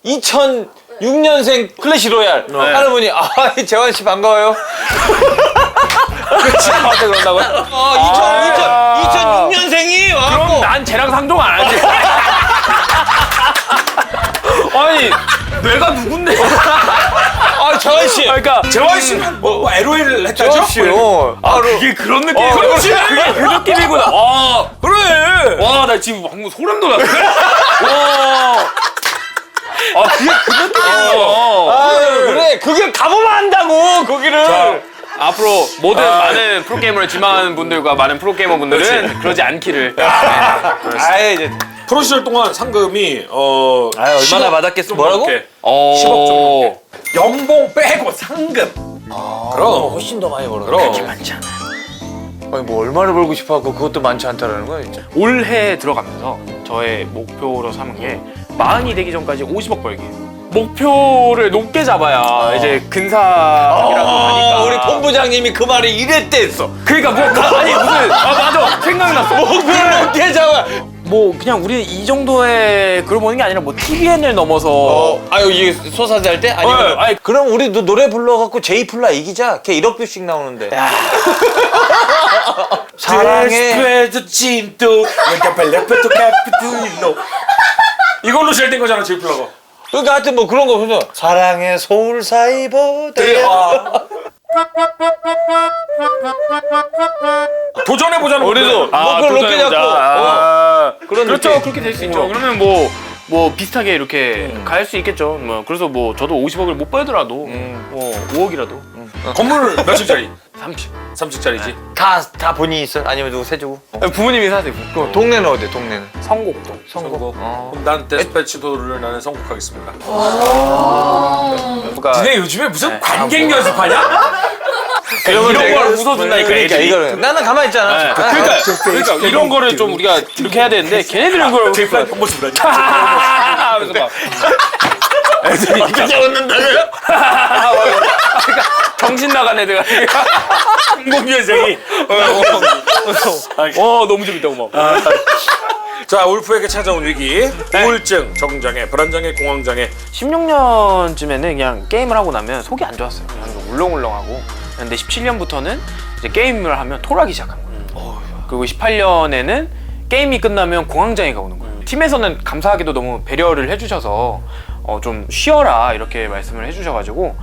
2006년생 클래시 로얄 하는 분이 재환 씨 반가워요. 저한테 그런다고요? 2006년생이 그럼 난 쟤랑 상종 안 하지. 아니 내가 누군데? 재환 씨. 그러니까 재환 씨는 뭐 LOL을 했다죠? 재환 씨요. 그게 그런 느낌이구나. 그렇지. 그게 그 느낌이구나. 그래. 와, 나 지금 방금 소름 돋았어. 와. 그게 그 느낌이구나. 그래. 그게 가보면 안다고 거기를. 앞으로 모든 많은 프로게이머를 지망하는 분들과 많은 프로게이머 분들은 그러지 않기를. 이제 프로 시절 동안 상금이 얼마나 10억 받았겠어? 뭐라고? 10억 정도. 연봉 빼고 상금. 그럼 훨씬 더 많이 벌어. 그럼. 많지 않아. 아니 뭐 얼마를 벌고 싶어갖고 그것도 많지 않다라는 거야 진짜. 올해 들어가면서 저의 목표로 삼은 게 40이 되기 전까지 50억 벌기. 목표를 높게 잡아야 이제 근사이라고 하니까. 우리 본부장님이 그 말을 이랬대 했어. 그러니까 아니 무슨 맞아 생각났어. 목표를 높게 잡아. 뭐 그냥 우리는 이 정도의 그걸 보는 게 아니라 뭐 TVN을 넘어서 이게 소사대 할 때? 아니면 아니, 그럼 우리도 노래 불러갖고 제이플라 이기자. 걔 1억 뷰씩 나오는데. 사랑해. 진도 이걸로 시작된 거잖아 제이플라가. 그러니까 하여튼 뭐 그런 거 보면 사랑해 서울 사이버대. 도전해보자는 우리도 목표를 높게 잡고 그런 그렇죠. 느낌. 그렇게 될 수 있죠. 그러면 뭐 비슷하게 이렇게 갈 수 있겠죠. 뭐 그래서 뭐 저도 50억을 못 벌더라도 뭐 5억이라도 건물 몇 층짜리? 30. 3층짜리지. 다 본인이 있어? 아니면 누구 세주고? 부모님이 사세요. 그럼 동네는 어디? 동네는? 성곡동. 성곡. 그럼 난 데스패치도를 나는 선곡하겠습니다. 그러니까 니네 요즘에 무슨 관객 연습하냐? 이런 내가 걸 웃어준다니까. 그러니까 애들이. 이거는 나는 가만히 있잖아. 그러니까 이런 거를 좀 우리가 이렇게 해야 되는데 걔네들은 그걸 제이플라 한 번씩 불러야지. 하면서 막 애들이 진짜 웃는다고요? 그러니까 정신 나간 애들 같으니까 공연생이. 너무 재밌다고 막. 자, 울프에게 찾아온 위기. 우울증, 적응장애, 불안장애, 공황장애. 16년쯤에는 그냥 게임을 하고 나면 속이 안 좋았어요. 그냥 울렁울렁하고. 근데 17년부터는 이제 게임을 하면 토하기 시작한 거예요. 그리고 18년에는 게임이 끝나면 공황장애가 오는 거예요. 팀에서는 감사하게도 너무 배려를 해주셔서 좀 쉬어라 이렇게 말씀을 해주셔가지고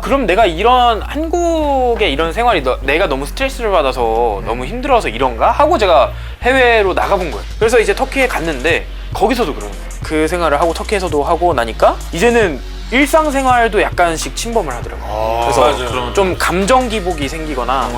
그럼 내가 이런 한국의 이런 생활이 내가 너무 스트레스를 받아서 너무 힘들어서 이런가 하고 제가 해외로 나가본 거예요. 그래서 이제 터키에 갔는데 거기서도 그런 거예요. 그 생활을 하고 터키에서도 하고 나니까 이제는 일상생활도 약간씩 침범을 하더라고요. 그래서 맞아요. 좀 감정 기복이 생기거나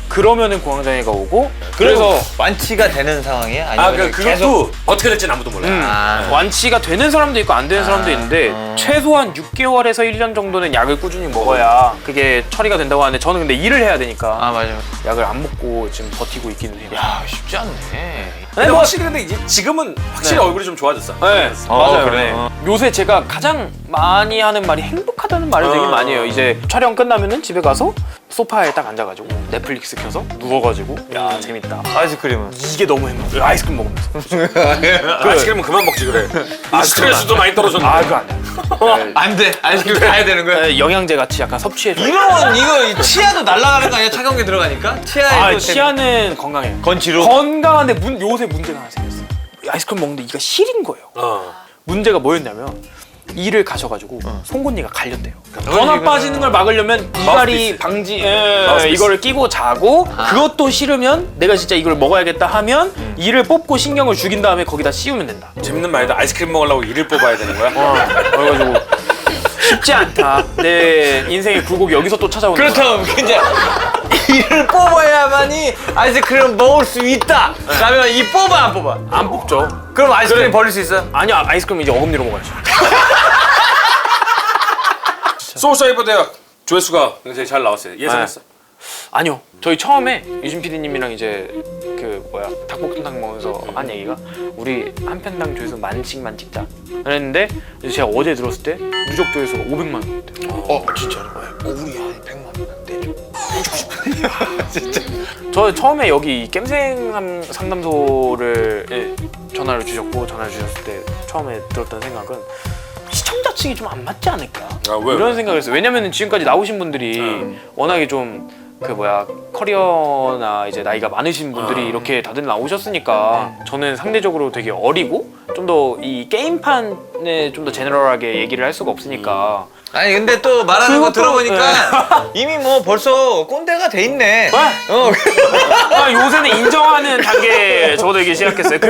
그러면은 공황장애가 오고 그래서 완치가 되는 상황이야? 아니면 그것도 어떻게 될지는 아무도 몰라. 완치가 되는 사람도 있고 안 되는 사람도 있는데 최소한 6개월에서 1년 정도는 약을 꾸준히 먹어야 그게 처리가 된다고 하는데 저는 근데 일을 해야 되니까 맞아. 약을 안 먹고 지금 버티고 있기는 해요. 야 쉽지 않네. 근데 확실히 근데 이제 지금은 확실히 얼굴이 좀 좋아졌어. 네, 맞아요. 그래. 네. 요새 제가 가장 많이 하는 말이 행복하다는 말을 되게 많이 해요. 이제 촬영 끝나면은 집에 가서 소파에 딱 앉아가지고 넷플릭스 켜서 누워가지고 야 재밌다. 아이스크림은? 이게 너무 행복해. 아이스크림 먹으면서. 아이스크림은 그만 먹지 그래. 스트레스도 많이 떨어졌는데. 그거 안 돼. 안 돼. 아이스크림 가야 되는 거야. 네, 영양제 같이 약간 섭취해서. 이거 치아도 날아가는 거 아니야? 차가운 게 들어가니까? 치아에도 치아는 건강해요. 건치로? 건강한데 요새 문제가 하나 생겼어요. 아이스크림 먹는데 이가 시린 거예요. 문제가 뭐였냐면 이를 가셔가지고 송곳니가 갈렸대요. 전화 빠지는 걸 막으려면 이갈이 이거를 끼고 자고 그것도 싫으면 내가 진짜 이걸 먹어야겠다 하면 이를 뽑고 신경을 죽인 다음에 거기다 씌우면 된다. 재밌는 말이다. 아이스크림 먹으려고 이를 뽑아야 되는 거야? 그래가지고 쉽지 않다. 내 인생의 굴곡이 여기서 또 찾아오는 거야. 그렇다면 이제 이를 뽑아야만이 아이스크림 먹을 수 있다. 그러면 이 뽑아 안 뽑아? 안 뽑죠. 그럼 아이스크림 버릴 수 있어? 아니야, 아이스크림 이제 어금니로 먹어야죠. 소울사이버 대학 조회수가 굉장히 잘 나왔어요. 예상했어? 아니요. 저희 처음에 유진 PD님이랑 이제 닭볶음탕 먹으면서 한 얘기가 우리 한 편당 조회수 10,000씩만 찍자 그랬는데 이제 제가 어제 들었을 때 누적 조회수가 500만 원이었대요. 진짜로? 우리 한 100만 원 내줘. 해주고 싶은데. 진짜. 저 처음에 여기 겜생 상담소를 전화를 주셨을 때 처음에 들었던 생각은 시청자 투자층이 좀 안 맞지 않을까? 왜? 이런 생각을 했어요. 왜냐면 지금까지 나오신 분들이 워낙에 좀 커리어나 이제 나이가 많으신 분들이 이렇게 다들 나오셨으니까 저는 상대적으로 되게 어리고 좀 더 이 게임판에 좀 더 제너럴하게 얘기를 할 수가 없으니까 아니 근데 또 말하는 거 그것도- 들어보니까 이미 뭐 벌써 꼰대가 돼 있네. 요새는 인정하는 단계에 접어들기 시작했어요.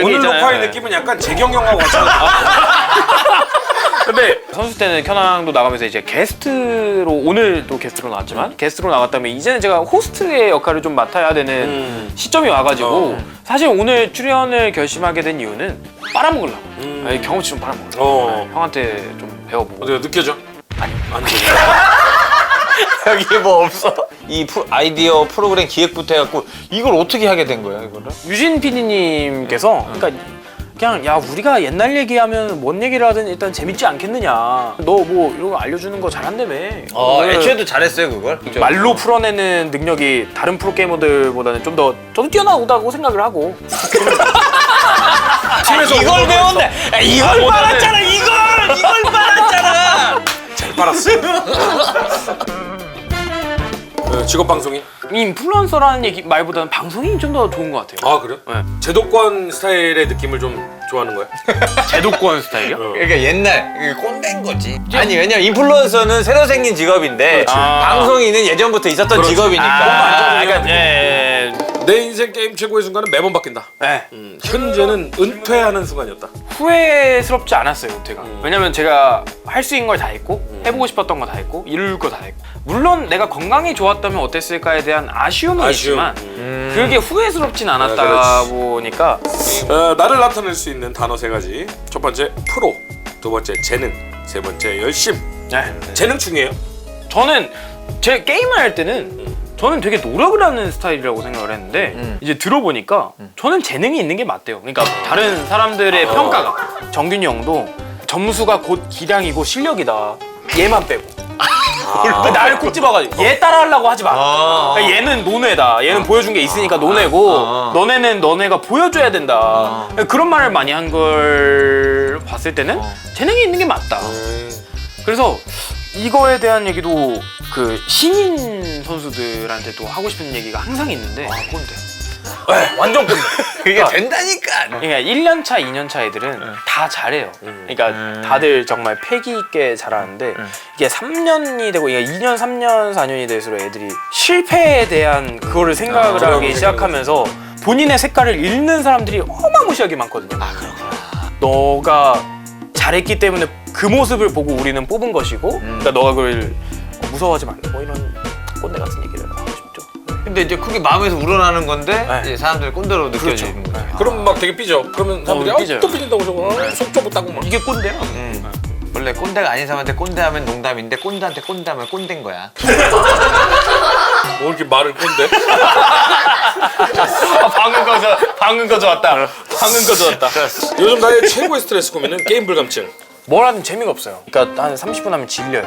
오늘 녹화의 느낌은 약간 재경영하고 같잖아. 근데 선수 때는 켜낭도 나가면서 이제 게스트로 오늘도 게스트로 나왔지만 게스트로 나갔다면 이제는 제가 호스트의 역할을 좀 맡아야 되는 시점이 와가지고 사실 오늘 출연을 결심하게 된 이유는 빨아먹으려고 아니, 경험치 좀 빨아먹으려고 형한테 좀 배워보고 어때요? 느껴져? 아니 여기 뭐 없어? 이 아이디어 프로그램 기획부터 해갖고 이걸 어떻게 하게 된 거야 이거를? 유진 PD님께서 그러니까 그냥 야 우리가 옛날 얘기하면 뭔 얘기를 하든 일단 재밌지 않겠느냐 너 뭐 이런 거 알려주는 거 잘한다며 애초에도 잘했어요 그걸. 말로 풀어내는 능력이 다른 프로게이머들보다는 좀 더 저도 뛰어나다고 생각을 하고 팀에서 이걸 배웠네. 이걸 빨았잖아 이걸 빨았잖아. 잘 빨았어. 직업 방송인? 인플루언서라는 얘기 말보다는 방송이 좀 더 좋은 것 같아요. 아 그래요? 네. 제도권 스타일의 느낌을 좀 좋아하는 거야? 제도권 스타일이요? 그러니까 옛날 이게 꼰대인 거지. 아니 왜냐면 인플루언서는 새로 생긴 직업인데 방송인은 예전부터 있었던 그렇지. 직업이니까. 그러니까 예. 내 인생 게임 최고의 순간은 매번 바뀐다. 네. 현재는 은퇴하는 순간이었다. 후회스럽지 않았어요, 은퇴가. 왜냐면 제가 할 수 있는 걸 다 했고 해보고 싶었던 거 다 했고 이룰 거 다 했고 물론 내가 건강이 좋았다면 어땠을까에 대한 아쉬움은 있지만 그게 후회스럽진 않았다 그렇지. 보니까 나를 나타낼 수 있는 단어 3가지. 첫 번째 프로, 두 번째 재능, 세 번째 열심. 네. 재능 중이에요. 저는 제 게임을 할 때는 저는 되게 노력을 하는 스타일이라고 생각을 했는데 이제 들어보니까 저는 재능이 있는 게 맞대요. 그러니까 다른 사람들의 평가가 정균이 형도 점수가 곧 기량이고 실력이다. 얘만 빼고. 나를 콕 집어가지고 얘 따라하려고 하지 마. 그러니까 얘는 논외다. 얘는 보여준 게 있으니까 논외고 너네는 너네가 보여줘야 된다. 그런 말을 많이 한 걸 봤을 때는 재능이 있는 게 맞다. 그래서 이거에 대한 얘기도 그 신인 선수들한테도 하고 싶은 얘기가 항상 있는데 꼰대. 완전 꼰대. 그게 된다니까. 그러니까 1년차, 2년차 애들은 다 잘해요. 그러니까 다들 정말 패기 있게 잘하는데 이게 3년이 되고 그러니까 2년, 3년, 4년이 될수록 애들이 실패에 대한 그거를 생각을 하기 시작하면서 본인의 색깔을 잃는 사람들이 어마무시하게 많거든요. 너가 잘했기 때문에 그 모습을 보고 우리는 뽑은 것이고 그러니까 너가 그걸 무서워하지 말고 뭐 이런 꼰대 같은 얘기를 하고 싶죠. 근데 이제 그게 마음에서 우러나는 건데 네. 이제 사람들이 꼰대로 느껴지는 거예요. 그럼 막 되게 삐져. 그러면 사람들이 삐져요. 또 삐진다고 저거 속 좁았다고 막. 이게 꼰대야. 원래 꼰대가 아닌 사람한테 꼰대하면 농담인데 꼰대한테 꼰대하면 꼰대인 거야. 뭐 이렇게 말을 꼰대? 방금 거 좋았다. 방금 거 좋았다. 요즘 나의 최고의 스트레스 고민은 게임 불감증. 뭘 하든 재미가 없어요. 그러니까 한 30분 하면 질려요.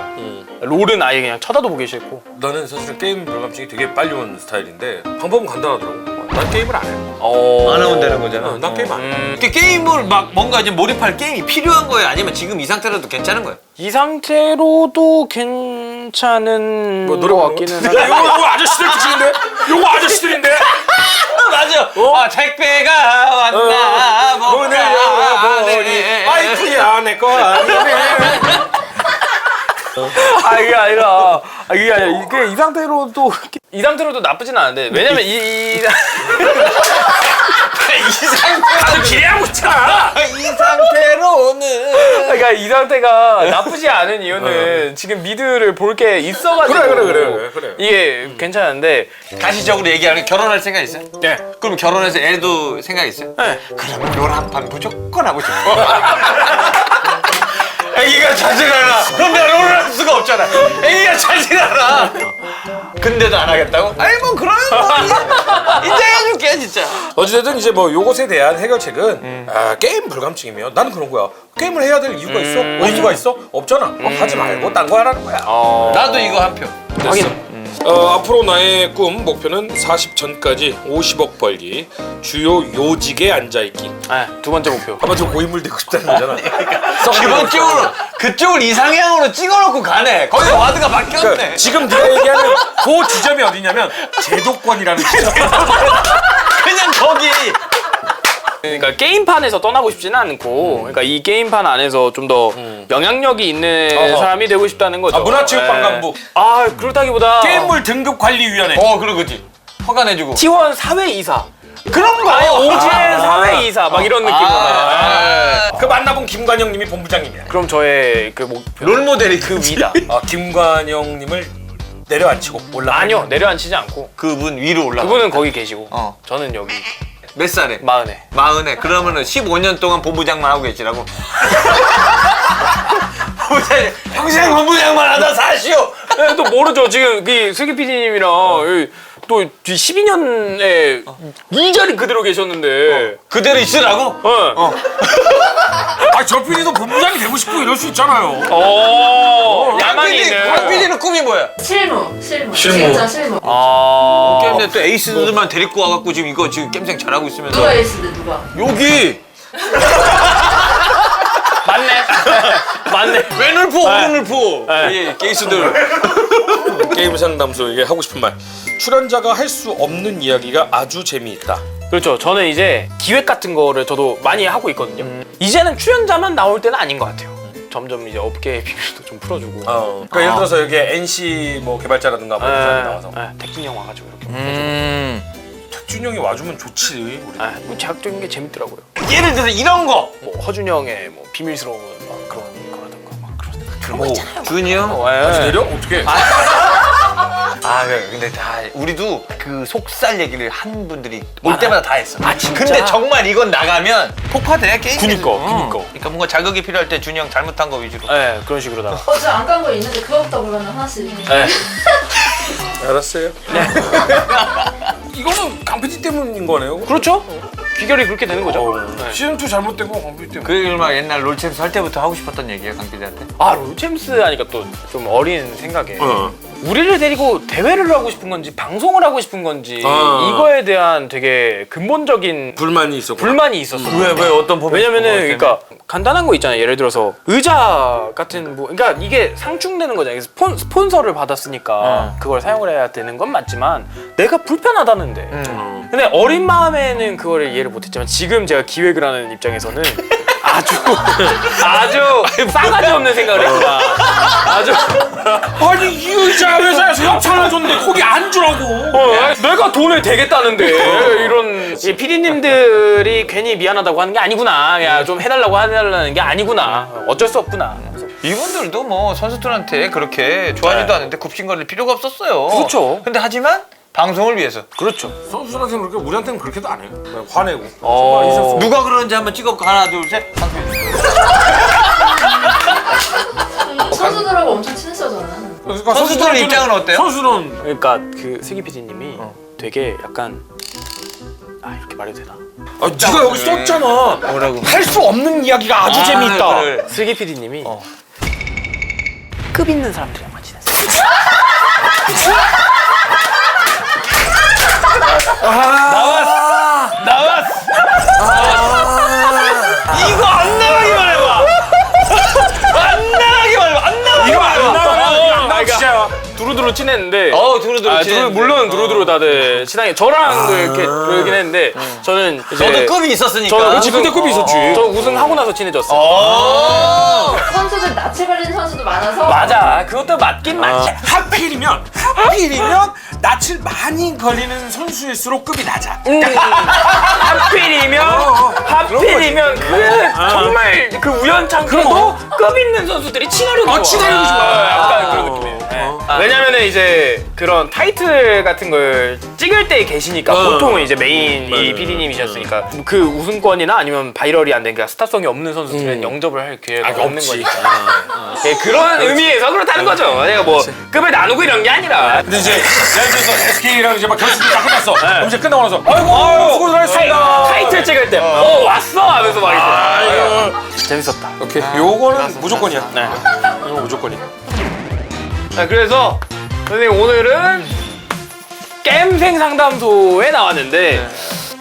롤은 아예 그냥 쳐다도 보기 싫고. 나는 사실은 게임 불감증이 되게 빨리 오는 스타일인데 방법은 간단하더라고. 난 게임을 안 해. 안 하면 되는 거잖아. 난 게임 안 해. 이렇게 게임을 막 뭔가 이제 몰입할 게임이 필요한 거예요? 아니면 지금 이 상태로도 괜찮은 거예요? 이 상태로도 괜찮은 뭐 노래 것 부르는 같기는 거? 한데. 야, 이거 아저씨들 뜻인데? 이거 아저씨들인데? 맞아. 택배가 왔나 문을 열어보니 아이쿠야 내 거 아니네. 이게 아니라 이게 이 상태로도 나쁘진 않은데 왜냐면 이 다들 기대하고 있잖아. 이 상태로는 그러니까 이 상태가 나쁘지 않은 이유는 지금 미드를 볼 게 있어가지고 그래. 이게 괜찮은데 가시적으로 얘기하면 결혼할 생각 있어요? 네. 그럼 결혼해서 애도 생각 있어요? 네. 그러면 롤 한 판 무조건 하고 싶어. 애기가 자질하나. 그럼 내가 롤을 할 수가 없잖아. 애기가 자질하나. 근데도 안 하겠다고? 아니 뭐 그러면 뭐 이제 해줄게 진짜. 어찌됐든 이제 뭐 요것에 대한 해결책은 게임 불감증이면 나는 그런 거야. 게임을 해야 될 이유가 있어? 의무가 있어? 없잖아. 하지 말고 딴 거 하라는 거야. 나도 이거 한 표. 확인. 앞으로 나의 꿈 목표는 40 전까지 50억 벌기, 주요 요직에 앉아있기. 두 번째 목표. 아마 저 고인물 되고 싶다는 거잖아. 그쪽을 이상향으로 찍어놓고 가네. 거기서 와드가 바뀌었네. 그러니까 지금 네가 얘기하는 그 지점이 어디냐면 제도권이라는 지점. 그냥 거기. 그러니까 게임판에서 떠나고 싶지는 않고, 그러니까 이 게임판 안에서 좀 더 영향력이 있는 어허. 사람이 되고 싶다는 거죠. 문화체육관광부. 아, 그렇다기보다 게임물 등급관리위원회. 그런 거지. 허가 내주고. T1 사회이사. 그런 거. 아니, 오지엔 사회이사 막 이런 느낌으로. 그 만나본 김관영님이 본부장님이야. 그럼 저의 그 목표. 롤모델이 그 위다. 김관영님을 내려앉히고 올라. 아니요, 내려앉히지 않고. 그분 위로 올라가. 그분은 거기 계시고, 어. 저는 여기 몇 살에? 40에. 40에. 그러면은 15년 동안 본부장만 하고 계시라고. 본부장, 평생 본부장만 하다 사시오. 네, 또 모르죠. 지금 그 슬기 PD님이랑 또 12년에 이 자리 그대로 계셨는데. 그대로 있으라고? 저 PD도 본부장이 되고 싶고 이럴 수 있잖아요. 야망이 있는. 박 PD는 꿈이 뭐야? 실무. 진짜 실무. 게임대 또 에이스들만 데리고 와갖고 지금 이거 지금 게임생 잘하고 있으면서. 누가 에이스인데 누가? 여기 맞네. 왼울프 오른울프 이 게이스들. 게임 상담소 이게 하고 싶은 말. 출연자가 할 수 없는 이야기가 아주 재미있다. 그렇죠. 저는 이제 기획 같은 거를 저도 많이 하고 있거든요. 이제는 출연자만 나올 때는 아닌 것 같아요. 점점 이제 업계의 비밀도 좀 풀어주고. 그러니까 예를 들어서 여기 NC 뭐 개발자라든가 뭐 부산에 나와서 택진이 형 와가지고 이렇게. 택준 형이 와주면 좋지 우리. 뭐 자극적인 게 재밌더라고요. 예를 들어서 이런 거. 뭐 허준 형의 뭐 비밀스러운 막 그러던가 막 그런 거 있잖아요. 준이 형. 같이 내려? 어떻게? 근데 다 우리도 그 속살 얘기를 한 분들이 올 때마다 다 했어. 근데 정말 이건 나가면 폭파돼 게임. 그러니까 뭔가 자극이 필요할 때 준이 형 잘못한 거 위주로. 네, 그런 식으로다가. 저 안 깐 거 있는데 그거부터 그러면 하나씩. 네. 알았어요. 이거는 강PD 때문인 거네요. 그렇죠. 귀결이 그렇게 되는 거죠. 네. 시즌2 잘못된 건 강PD 때문에. 그 막 옛날 롤챔스 할 때부터 하고 싶었던 얘기야 강PD한테. 롤챔스 하니까 또 좀 어린 생각에 우리를 데리고 대회를 하고 싶은 건지 방송을 하고 싶은 건지 이거에 대한 되게 근본적인 불만이 있었고. 불만이 있었어. 왜 어떤 부분? 왜냐면은 그러니까 간단한 거 있잖아요. 예를 들어서 의자 같은 뭐 그러니까 이게 상충되는 거잖아요. 스폰서를 받았으니까 그걸 사용을 해야 되는 건 맞지만 내가 불편하다는데. 근데 어린 마음에는 그거를 이해를 못했지만 지금 제가 기획을 하는 입장에서는 아주 싸가지 없는 생각을 했구나. 아주 아니 이 의자 회사에서 협찬해줬는데 거기 안 주라고. 내가 돈을 대겠다는데 이런 PD님들이 괜히 미안하다고 하는 게 아니구나. 야, 좀 해달라는 게 아니구나. 어쩔 수 없구나. 이분들도 뭐 선수들한테 그렇게 좋아하지도 않는데 굽신거릴 필요가 없었어요. 그렇죠. 근데 하지만 방송을 위해서. 그렇죠. 선수들한테는 그렇게 우리한테는 그렇게도 안 해요. 그냥 화내고. 누가 그러는지 한번 찍어볼까? 하나 둘 셋. 선수들하고 엄청 친했었잖아. 그러니까 선수들의 입장은 어때요? 선수는 그러니까 그 슬기 PD님이 되게 약간 이렇게 말해도 되나? 네가 여기 썼잖아. 뭐라고? 할 수 없는 이야기가 아주 재미있다. 그래. 슬기 PD님이 급 있는 사람들이랑만 친했어요. 나왔어. 이거 안 나가기만 해봐. 안 나가기만 해봐. 안 나가기만 이거 안 해봐. 나와. 진짜. 두루두루 친했는데. 두루두루 친했는데. 물론 두루두루 다들 친하게 저랑도 이렇게 그러긴 했는데 저는 이제 너도 급이 있었으니까. 저는 그치, 그때 급이 있었지. 저 우승하고 나서 친해졌어. 선수들 낯을 가리는 선수도 많아서. 맞아. 그것도 맞긴 맞지. 하필이면 낯을 많이 걸리는 선수일수록 급이 낮아. 하필이면 그 정말 그 우연찮게도 급 있는 선수들이 친하려고 친하려고 좋아. 약간 그런 느낌이에요. 왜냐면은 이제 그런 타이틀 같은 걸 찍을 때 계시니까 보통은 이제 메인이 PD님이셨으니까 그 우승권이나 아니면 바이럴이 안 되니까 스타성이 없는 선수들은 영접을 할 기회가 없는 없지. 거니까. 예, 그런 의미에서 그렇다는 거죠. 내가 뭐 급을 나누고 이런 게 아니라. 근데 이제 예를 들어서 SK랑 이제 막 결승이 다 끝났어. 그럼 이제 끝나고 나서 아이고 수고들 했습니다. 타이틀 찍을 때 왔어 하면서 막 이렇게. 재밌었다. 오케이. 요거는 무조건이야. 네. 이거 무조건이야. 자, 그래서 선생님 오늘은 게임생 상담소에 나왔는데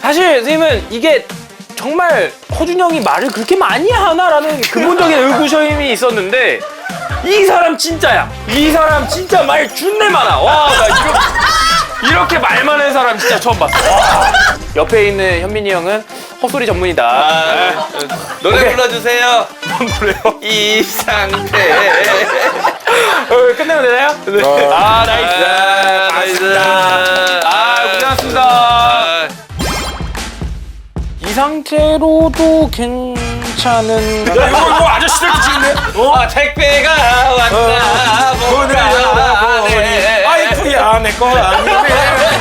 사실 선생님은 이게 정말 허준영이 말을 그렇게 많이 하나라는 근본적인 의구심이 있었는데 이 사람 진짜야. 이 사람 진짜 말 준내 많아. 와, 나 이렇게 말 많은 사람 진짜 처음 봤어. 와. 옆에 있는 현민이 형은 헛소리 전문이다. 아, 노래 오케이. 불러주세요. 뭔 노래요? 이 상태. 끝내면 되나요? 네. 아, 나이스. 나이스. 아, 고생하셨습니다. 이 상태로도 괜찮은. 이거 아저씨들 지금 아, 택배가 왔다. 아이쿠야 내 거 아니네.